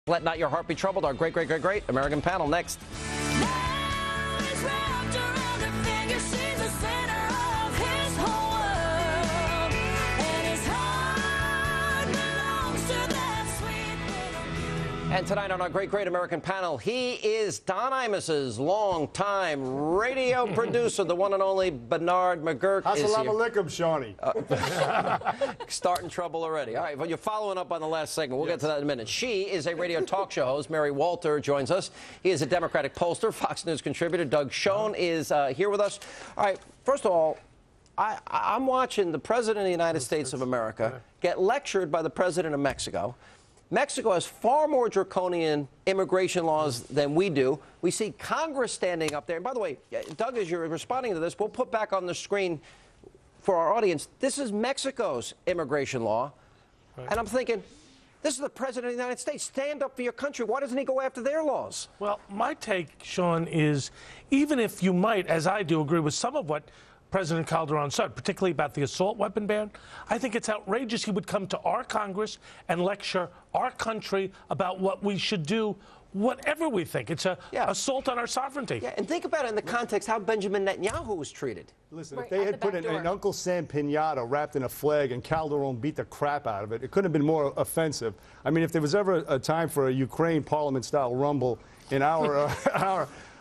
Let not your heart be troubled. Our great American panel next. And tonight on our great American panel, he is Don Imus's longtime radio producer, the one and only Bernard McGurk. Assalamu alaikum, Shawnee. Starting trouble already. All right, well, you're following up on the last segment. We'll get to that in a minute. She is a radio talk show host. Mary Walter joins us. He is a Democratic pollster, Fox News contributor. Doug Schoen is here with us. All right, first of all, I'm watching the President of the United States of America get lectured by the President of Mexico. Mexico has far more draconian immigration laws than we do. We see Congress standing up there. And by the way, Doug, as you're responding to this, we'll put back on the screen for our audience, this is Mexico's immigration law. Right. And I'm thinking, this is the President of the United States. Stand up for your country. Why doesn't he go after their laws? Well, my take, Sean, is even if you might, as I do, agree with some of what President Calderon said, particularly about the assault weapon ban, I think it's outrageous he would come to our Congress and lecture our country about what we should do, whatever we think. It's an assault on our sovereignty. Yeah, and think about it in the context how Benjamin Netanyahu was treated. Listen, if they had put an Uncle Sam pinata wrapped in a flag and Calderon beat the crap out of it, it couldn't have been more offensive. I mean, if there was ever a time for a Ukraine parliament-style rumble in our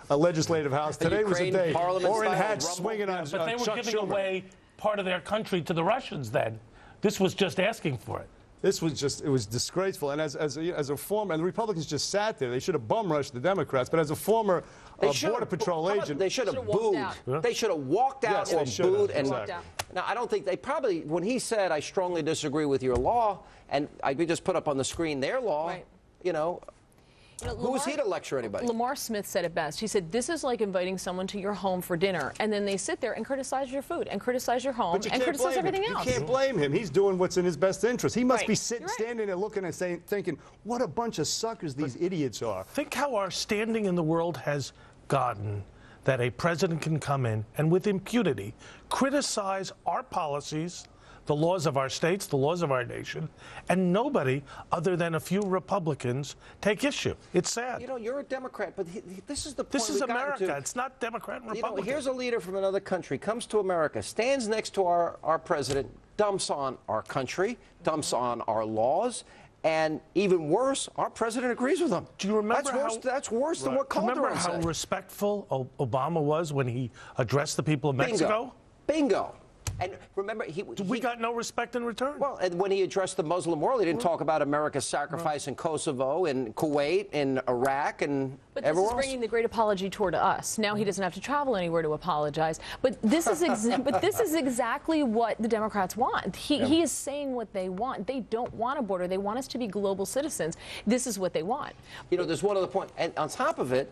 legislative house, today was the day. Or in hats swinging on But they were Chuck giving Schumer. away part of their country to the Russians then. This was just asking for it. This was just, it was disgraceful. And as a former, and the Republicans just sat there. They should have bum rushed the Democrats. But as a former Border Patrol agent, they should have booed. They should have walked out or booed. And now, I don't think they probably, when he said, I strongly disagree with your law, and we just put up on the screen their law, you know, who is he to lecture anybody? Lamar Smith said it best. He said, this is like inviting someone to your home for dinner, and then they sit there and criticize your food and criticize your home and criticize everything else. You can't blame him. He's doing what's in his best interest. He must be standing there looking and thinking, what a bunch of suckers these idiots are. Think how our standing in the world has gotten that a president can come in and with impunity criticize our policies, the laws of our states, the laws of our nation, and nobody other than a few Republicans take issue. It's sad. You know, you're a Democrat, but this is the point. This is America. It's not Democrat and Republican. You know, here's a leader from another country, comes to America, stands next to our president, dumps on our country, dumps on our laws, and even worse, our president agrees with them. Do you remember that's worse than what Calderon said. Remember how respectful Obama was when he addressed the people of Mexico? Bingo. And remember, we got no respect in return. Well, and when he addressed the Muslim world, he didn't talk about America's sacrifice in Kosovo, in Kuwait, in Iraq, and but everywhere this is bringing the great apology tour to us. Now he doesn't have to travel anywhere to apologize. But this is exactly what the Democrats want. He is saying what they want. They don't want a border. They want us to be global citizens. This is what they want. You know, there's one other point, and on top of it,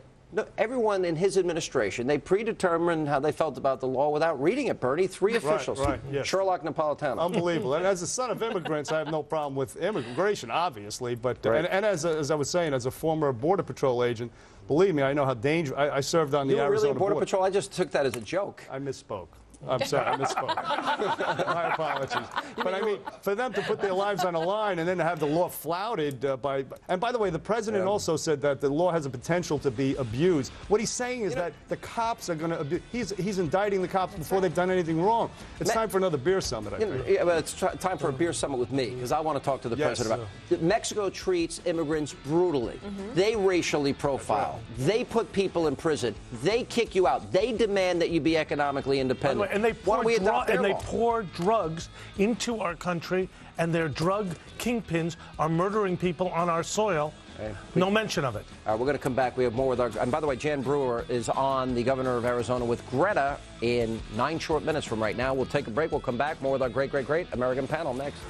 everyone in his administration, they predetermined how they felt about the law without reading it, Bernie. Three officials. Yes. Sherlock Napolitano. Unbelievable. And as a son of immigrants, I have no problem with immigration, obviously. But and as I was saying, as a former Border Patrol agent, believe me, I know how dangerous. I served on the Arizona really Border Patrol? I just took that as a joke. I misspoke. I'm sorry, I misspoke. My apologies. But I mean, for them to put their lives on the line and then to have the law flouted by... And by the way, the president also said that the law has a potential to be abused. What he's saying is that the cops are going to abuse... He's indicting the cops before they've done anything wrong. It's time for another beer summit, I think. Yeah, but it's time for a beer summit with me, because I want to talk to the president about it. Mexico treats immigrants brutally. They racially profile. They put people in prison. They kick you out. They demand that you be economically independent. And they pour drugs into our country, and their drug kingpins are murdering people on our soil. No mention of it. We're going to come back. We have more with our... And by the way, Jan Brewer is on, the governor of Arizona, with Greta in 9 short minutes from right now. We'll take a break. We'll come back. More with our great American panel next.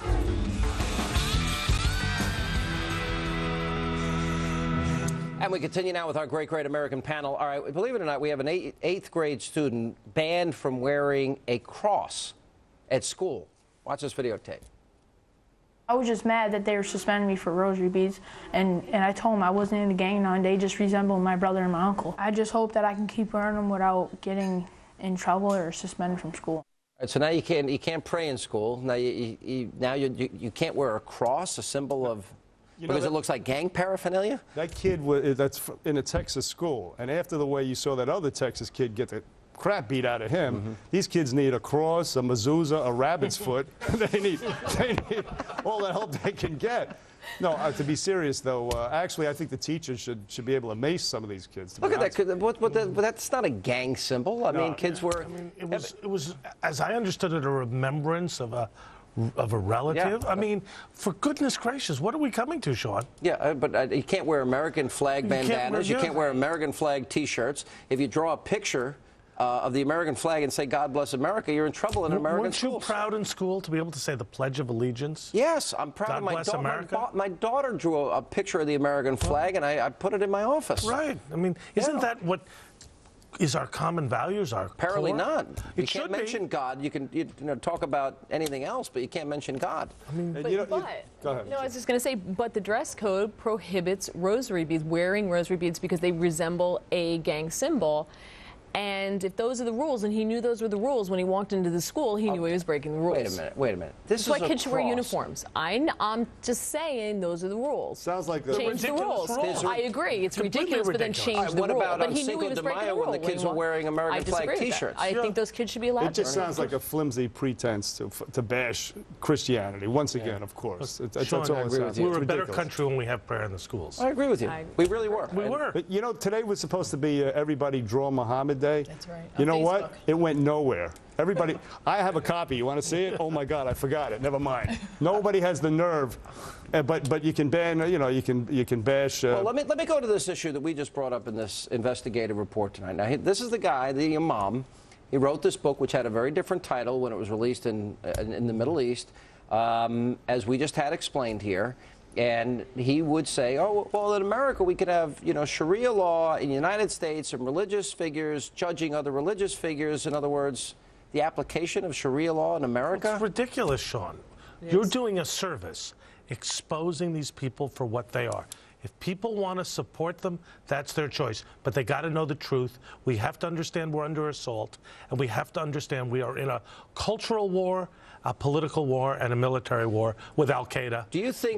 And we continue now with our great American panel. All right, believe it or not, we have an eighth grade student banned from wearing a cross at school. Watch this videotape. I was just mad that they were suspending me for rosary beads, and I told them I wasn't in the gang now, and they just resemble my brother and my uncle. I just hope that I can keep wearing them without getting in trouble or suspended from school. All right, so now you can't pray in school. Now you can't wear a cross, a symbol of Because it looks like gang paraphernalia? That kid that's in a Texas school, and after the way you saw that other Texas kid get the crap beat out of him, these kids need a cross, a mezuzah, a rabbit's foot. they need all the help they can get. No, to be serious though, actually, I think the teachers should be able to mace some of these kids. Look at that. But that's not a gang symbol. I mean, kids were. I mean, it was, as I understood it, a remembrance of a relative. Yeah. I mean, for goodness gracious, what are we coming to, Sean? Yeah, but you can't wear American flag bandanas. You can't wear American flag T-shirts. If you draw a picture of the American flag and say "God bless America," you're in trouble in American schools. Weren't you proud in school to be able to say the Pledge of Allegiance? Yes, I'm proud of my daughter. My daughter drew a picture of the American flag, and I put it in my office. Right. I mean, isn't that what is our common values? Our apparently core? not. You It can't should mention be. God. You can talk about anything else, but you can't mention God. I mean, But, go ahead. no, I was just going to say, but the dress code prohibits rosary beads, wearing rosary beads, because they resemble a gang symbol. And if those are the rules, and he knew those were the rules when he walked into the school, he knew he was breaking the rules. Wait a minute. This That's why is a kids should wear cross. uniforms. I'm just saying those are the rules. Sounds like the Change the rules. rules. I agree. It's Completely ridiculous, but then ridiculous. change the What rule. about But on he knew Cinco he was de breaking Mayo the when the rule kids were wearing American I disagree flag with that. T-shirts? I think those kids should be allowed It just to. sounds like a flimsy pretense to bash Christianity. Once again, of course. That's Sean, all I it agree sounds with you. like. We're a It's better ridiculous. country when we have prayer in the schools. I agree with you. We really were. We were. But, today was supposed to be Everybody Draw Muhammad Day. That's right. You On know what? Facebook. It went nowhere. Everybody, I have a copy. You want to see it? Oh my God, I forgot it. Never mind. Nobody has the nerve. But you can ban. You can bash. Well, let me go to this issue that we just brought up in this investigative report tonight. Now, this is the guy, the imam. He wrote this book, which had a very different title when it was released in the Middle East, as we just had explained here. And he would say, oh, well, in America, we could have, Sharia law in the United States and religious figures judging other religious figures. In other words, the application of Sharia law in America. It's ridiculous, Sean. You're doing a service exposing these people for what they are. If people want to support them, that's their choice. But they got to know the truth. We have to understand we're under assault, and we have to understand we are in a cultural war, a political war, and a military war with Al-Qaeda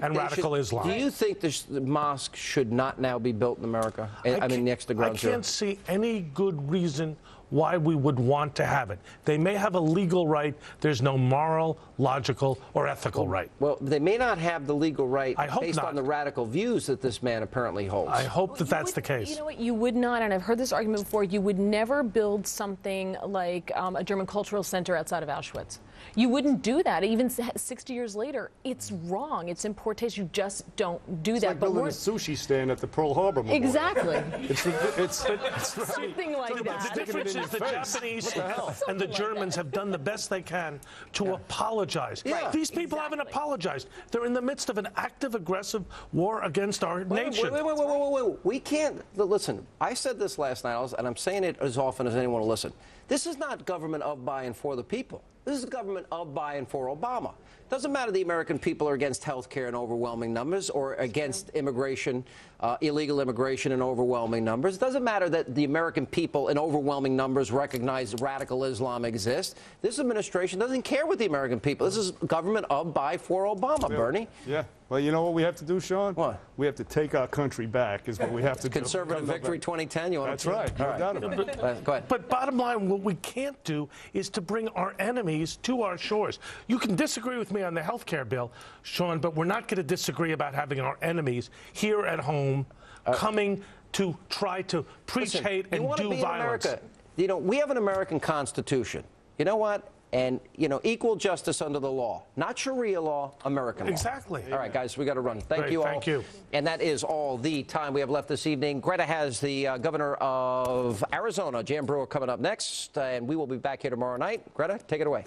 and radical Islam. Do you think the mosque should not now be built in America? I mean, next to Ground Zero. I can't see any good reason why we would want to have it. They may have a legal right. There's no moral, logical, or ethical right. Well, they may not have the legal right based not. on the radical views that this man apparently holds. I hope that that's the case. You know what? You would not, and I've heard this argument before, you would never build something like a German cultural center outside of Auschwitz. You wouldn't do that. Even 60 years later, it's wrong. It's in poor taste. You just don't do It's that. like building a sushi stand at the Pearl Harbor Memorial. Exactly. Something like that. The difference is the Japanese and the Germans have done the best they can to apologize. Yeah. These people haven't apologized. They're in the midst of an active, aggressive war against our nation. Wait. We can't. Listen, I said this last night, and I'm saying it as often as anyone will listen. This is not government of, by, and for the people. This is government of, by, and for Obama. Doesn't matter the American people are against health care in overwhelming numbers or against immigration, illegal immigration in overwhelming numbers. It doesn't matter that the American people in overwhelming numbers recognize radical Islam exists. This administration doesn't care what the American people. This is government of, by, for Obama, Bernie. Yeah. Well, you know what we have to do, Sean? What? We have to take our country back is what we have to do. Conservative victory 2010. You want That's to? right. No doubt about it. Go ahead. But bottom line, what we can't do is to bring our enemies to our shores. You can disagree with me on the health care bill, Sean, but we're not going to disagree about having our enemies here at home coming to try to preach hate and do violence. We have an American Constitution. You know what? And, equal justice under the law. Not Sharia law, American law. Exactly. All right, guys, we got to run. Thank you all. Thank you. And that is all the time we have left this evening. Greta has the governor of Arizona, Jan Brewer, coming up next. And we will be back here tomorrow night. Greta, take it away.